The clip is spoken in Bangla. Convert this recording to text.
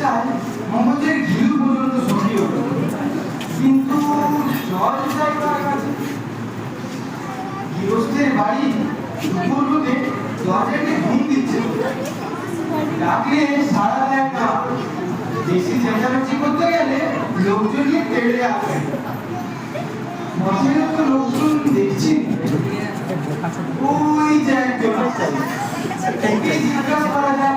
বর্ষায় মগজের ঘিলু পর্যন্ত শুকিয়ে ওঠে, কিন্তু জল চাই কার কাছে? গৃহস্থের বাড়ি দুপুর হতে দরজাকে ঘুম দিচ্ছে, ডাকলে সাড়া দেয় না। বেশি চেঁচামেচি করতে গেলে লোকজনকে তেড়ে আসে। মশাইয়ের তো লোকজন দেখছি, ওই যে একজন ওকে জিজ্ঞাসা করা যায়।